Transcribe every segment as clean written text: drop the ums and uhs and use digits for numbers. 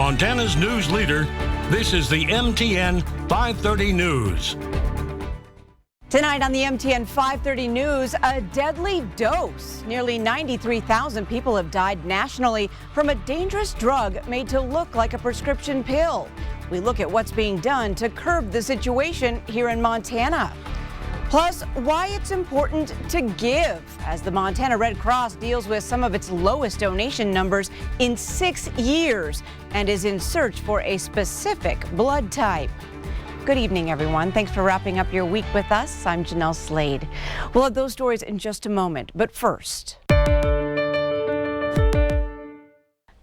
Montana's news leader, this is the MTN 530 News. Tonight on the MTN 530 News, a deadly dose. Nearly 93,000 people have died nationally from a dangerous drug made to look like a prescription pill. We look at what's being done to curb the situation here in Montana. Plus, why it's important to give as the Montana Red Cross deals with some of its lowest donation numbers in 6 years and is in search for a specific blood type. Good evening, everyone. Thanks for wrapping up your week with us. I'm Jeanelle Slade. We'll have those stories in just a moment, but first.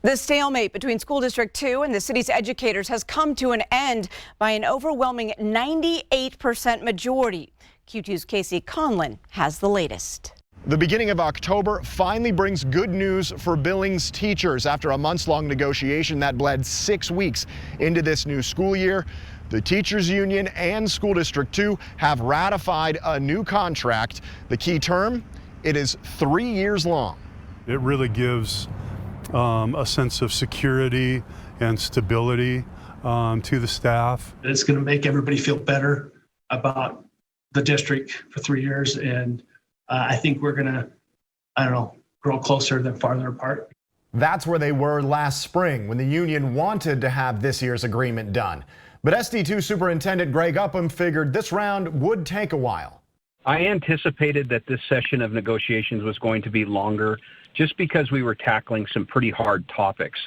The stalemate between School District 2 and the city's educators has come to an end by an overwhelming 98% majority. Q2's Casey Conlon has the latest. The beginning of October finally brings good news for Billings teachers. After a months-long negotiation that bled 6 weeks into this new school year, the Teachers Union and School District 2 have ratified a new contract. The key term, it is 3 years long. It really gives a sense of security and stability to the staff. It's going to make everybody feel better about the district for 3 years, and I think we're going to, grow closer than farther apart. That's where they were last spring when the union wanted to have this year's agreement done. But SD2 Superintendent Greg Upham figured this round would take a while. I anticipated that this session of negotiations was going to be longer just because we were tackling some pretty hard topics,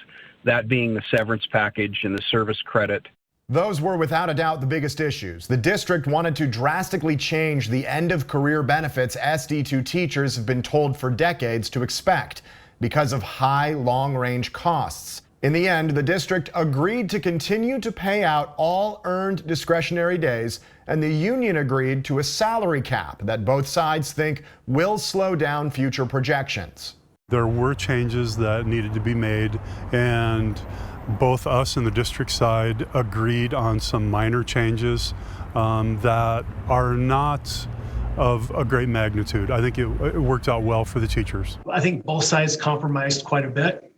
that being the severance package and the service credit. Those were without a doubt the biggest issues. The district wanted to drastically change the end of career benefits SD2 teachers have been told for decades to expect because of high long-range costs. In the end, the district agreed to continue to pay out all earned discretionary days, and the union agreed to a salary cap that both sides think will slow down future projections. There were changes that needed to be made, and both us and the district side agreed on some minor changes that are not of a great magnitude. I think it worked out well for the teachers. I think both sides compromised quite a bit.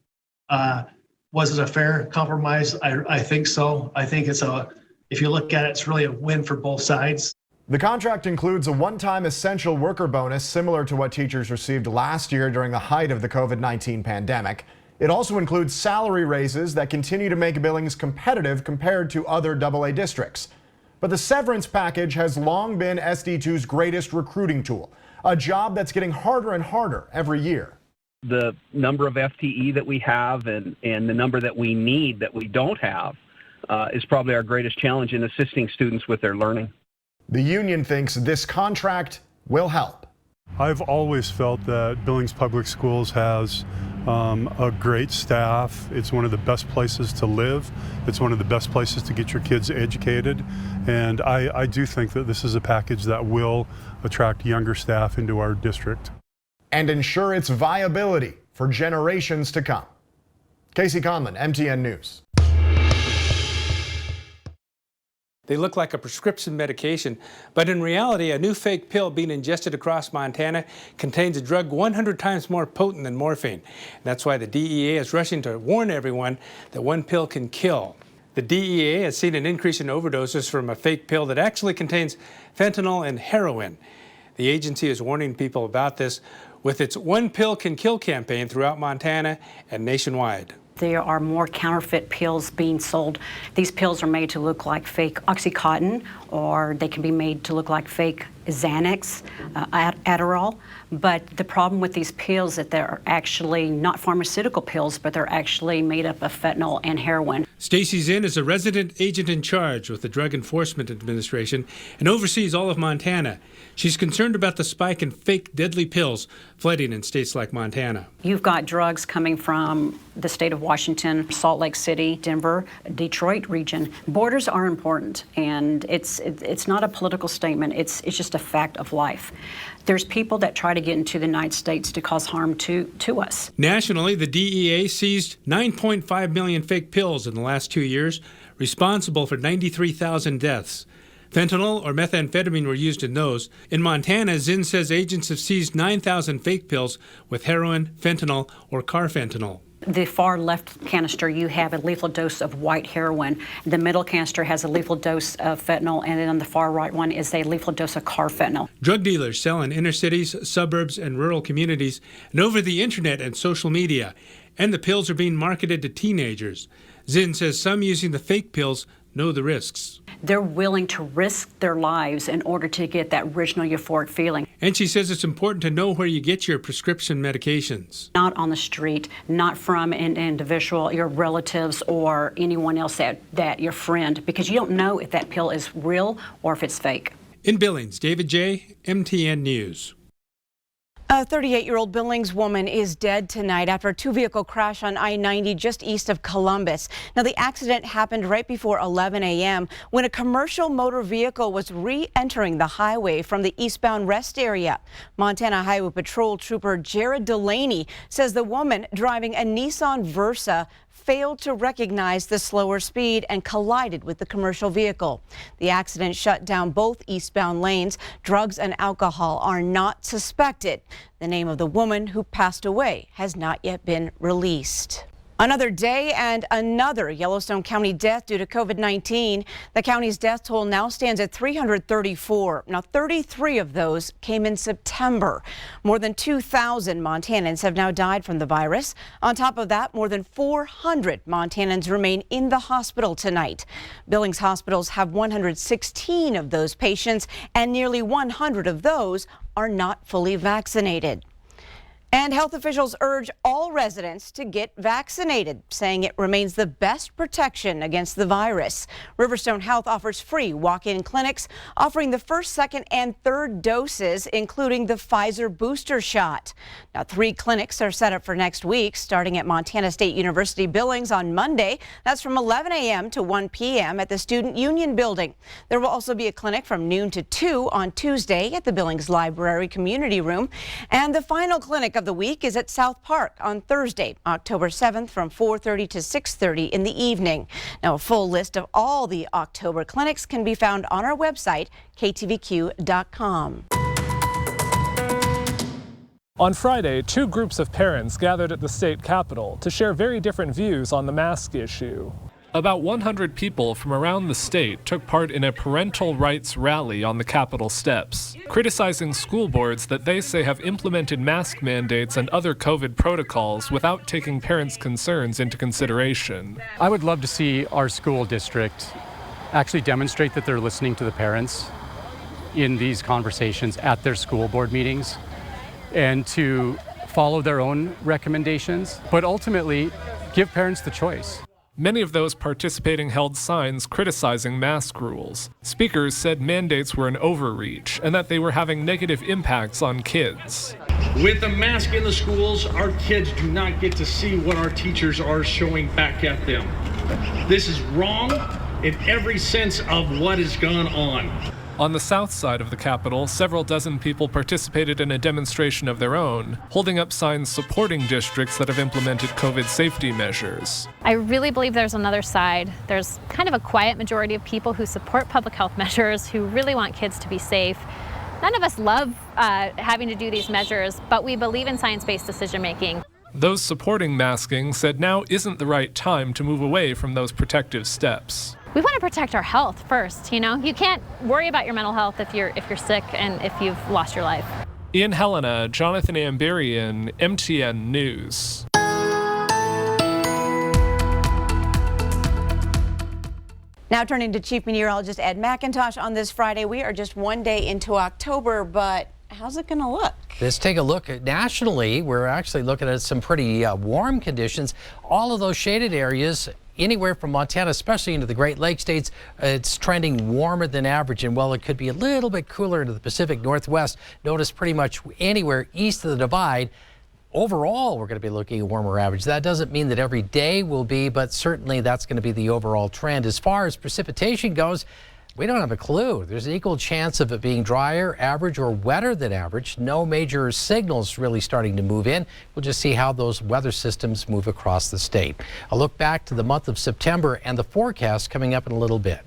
Was it a fair compromise? I think so. I think if you look at it, it's really a win for both sides. The contract includes a one-time essential worker bonus similar to what teachers received last year during the height of the COVID-19 pandemic. It also includes salary raises that continue to make Billings competitive compared to other AA districts. But the severance package has long been SD2's greatest recruiting tool, a job that's getting harder and harder every year. The number of FTE that we have and the number that we need that we don't have is probably our greatest challenge in assisting students with their learning. The union thinks this contract will help. I've always felt that Billings Public Schools has a great staff. It's one of the best places to live. It's one of the best places to get your kids educated. And I do think that this is a package that will attract younger staff into our district. And ensure its viability for generations to come. Casey Conlon, MTN News. They look like a prescription medication, but in reality, a new fake pill being ingested across Montana contains a drug 100 times more potent than morphine. That's why the DEA is rushing to warn everyone that one pill can kill. The DEA has seen an increase in overdoses from a fake pill that actually contains fentanyl and heroin. The agency is warning people about this with its One Pill Can Kill campaign throughout Montana and nationwide. There are more counterfeit pills being sold. These pills are made to look like fake Oxycontin, or they can be made to look like fake Xanax, Adderall. But the problem with these pills is that they're actually not pharmaceutical pills, but they're actually made up of fentanyl and heroin. Stacy Zinn is a resident agent in charge with the Drug Enforcement Administration and oversees all of Montana. She's concerned about the spike in fake deadly pills flooding in states like Montana. You've got drugs coming from the state of Washington, Salt Lake City, Denver, Detroit region. Borders are important, and it's not a political statement. It's just a fact of life. There's people that try to get into the United States to cause harm to us. Nationally, the DEA seized 9.5 million fake pills in the last 2 years, responsible for 93,000 deaths. Fentanyl or methamphetamine were used in those. In Montana, Zinn says agents have seized 9,000 fake pills with heroin, fentanyl, or carfentanil. The far left canister, you have a lethal dose of white heroin. The middle canister has a lethal dose of fentanyl, and then on the far right one is a lethal dose of carfentanil. Drug dealers sell in inner cities, suburbs, and rural communities, and over the internet and social media. And the pills are being marketed to teenagers. Zinn says some using the fake pills know the risks. They're willing to risk their lives in order to get that original euphoric feeling. And she says it's important to know where you get your prescription medications. Not on the street, not from an individual, your relatives, or anyone else that your friend, because you don't know if that pill is real or if it's fake. In Billings, David J., MTN News. A 38-year-old Billings woman is dead tonight after a two-vehicle crash on I90 just east of Columbus. Now, the accident happened right before 11 a.m. when a commercial motor vehicle was re-entering the highway from the eastbound rest area. Montana Highway Patrol Trooper Jared Delaney says the woman driving a Nissan Versa failed to recognize the slower speed and collided with the commercial vehicle. The accident shut down both eastbound lanes. Drugs and alcohol are not suspected. The name of the woman who passed away has not yet been released. Another day and another Yellowstone County death due to COVID-19. The county's death toll now stands at 334. Now, 33 of those came in September. More than 2,000 Montanans have now died from the virus. On top of that, more than 400 Montanans remain in the hospital tonight. Billings hospitals have 116 of those patients, and nearly 100 of those are not fully vaccinated. And health officials urge all residents to get vaccinated, saying it remains the best protection against the virus. Riverstone Health offers free walk-in clinics offering the first, second, and third doses, including the Pfizer booster shot. Now, 3 clinics are set up for next week, starting at Montana State University Billings on Monday. That's from 11 a.m. to 1 p.m. at the Student Union Building. There will also be a clinic from noon to 2 on Tuesday at the Billings Library Community Room. And the final clinic of the week is at South Park on Thursday, October 7th from 4:30 to 6:30 in the evening. Now, a full list of all the October clinics can be found on our website, ktvq.com. On Friday, 2 groups of parents gathered at the state capitol to share very different views on the mask issue. About 100 people from around the state took part in a parental rights rally on the Capitol steps, criticizing school boards that they say have implemented mask mandates and other COVID protocols without taking parents' concerns into consideration. I would love to see our school district actually demonstrate that they're listening to the parents in these conversations at their school board meetings and to follow their own recommendations, but ultimately give parents the choice. Many of those participating held signs criticizing mask rules. Speakers said mandates were an overreach and that they were having negative impacts on kids. With the mask in the schools, our kids do not get to see what our teachers are showing back at them. This is wrong in every sense of what has gone on. On the south side of the Capitol, several dozen people participated in a demonstration of their own, holding up signs supporting districts that have implemented COVID safety measures. I really believe there's another side. There's kind of a quiet majority of people who support public health measures, who really want kids to be safe. None of us love having to do these measures, but we believe in science-based decision-making. Those supporting masking said now isn't the right time to move away from those protective steps. We want to protect our health first, you know? You can't worry about your mental health if you're sick and if you've lost your life. In Helena, Jonathan Amberian, MTN News. Now turning to Chief Meteorologist Ed McIntosh on this Friday. We are just one day into October, but how's it going to look? Let's take a look at nationally. We're actually looking at some pretty warm conditions. All of those shaded areas, anywhere from Montana, especially into the Great Lakes states, it's trending warmer than average. And while it could be a little bit cooler into the Pacific Northwest, notice pretty much anywhere east of the divide, overall, we're going to be looking at a warmer average. That doesn't mean that every day will be, but certainly that's going to be the overall trend. As far as precipitation goes, we don't have a clue. There's an equal chance of it being drier, average, or wetter than average. No major signals really starting to move in. We'll just see how those weather systems move across the state. A look back to the month of September and the forecast coming up in a little bit.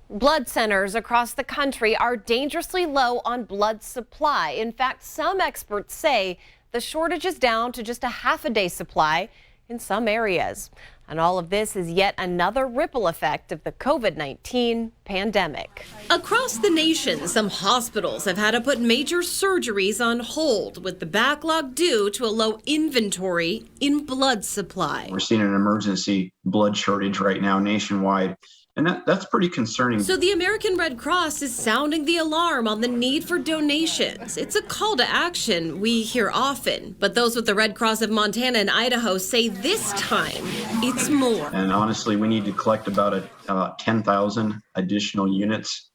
Blood centers across the country are dangerously low on blood supply. In fact, some experts say the shortage is down to just a half a day supply in some areas. And all of this is yet another ripple effect of the COVID-19 pandemic. Across the nation, some hospitals have had to put major surgeries on hold with the backlog due to a low inventory in blood supply. We're seeing an emergency blood shortage right now nationwide, and that's pretty concerning. So the American Red Cross is sounding the alarm on the need for donations. It's a call to action we hear often, but those with the Red Cross of Montana and Idaho say this time it's more. And honestly, we need to collect about 10,000 additional units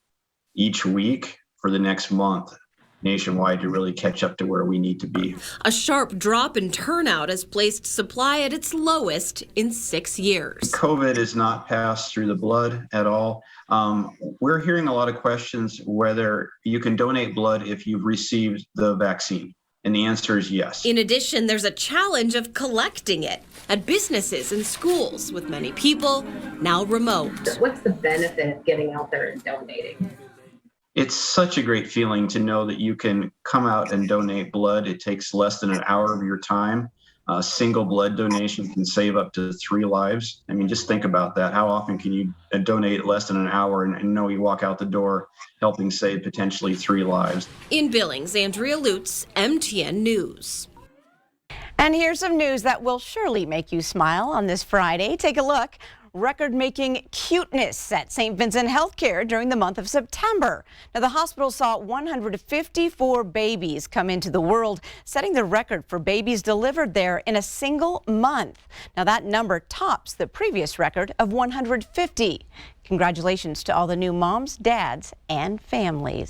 each week for the next month nationwide to really catch up to where we need to be. A sharp drop in turnout has placed supply at its lowest in 6 years. COVID is not passed through the blood at all. We're hearing a lot of questions whether you can donate blood if you've received the vaccine. And the answer is yes. In addition, there's a challenge of collecting it at businesses and schools, with many people now remote. What's the benefit of getting out there and donating? It's such a great feeling to know that you can come out and donate blood. It takes less than an hour of your time. A single blood donation can save up to 3 lives. I mean, just think about that. How often can you donate less than an hour and know you walk out the door helping save potentially 3 lives? In Billings, Andrea Lutz, MTN News. And here's some news that will surely make you smile on this Friday. Take a look. Record-making cuteness at St. Vincent Healthcare during the month of September. Now, the hospital saw 154 babies come into the world, setting the record for babies delivered there in a single month. Now, that number tops the previous record of 150. Congratulations to all the new moms, dads, and families.